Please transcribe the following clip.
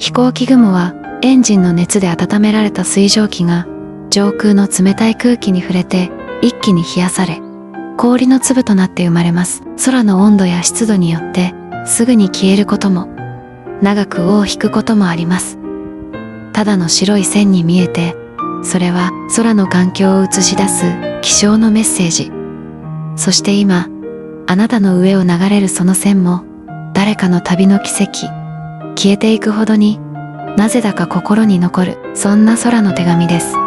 飛行機雲はエンジンの熱で温められた水蒸気が上空の冷たい空気に触れて一気に冷やされ、氷の粒となって生まれます。空の温度や湿度によってすぐに消えることも、長く尾を引くこともあります。ただの白い線に見えて、それは空の環境を映し出す気象のメッセージ。そして今、あなたの上を流れるその線も誰かの旅の軌跡。消えていくほどになぜだか心に残る、そんな空の手紙です。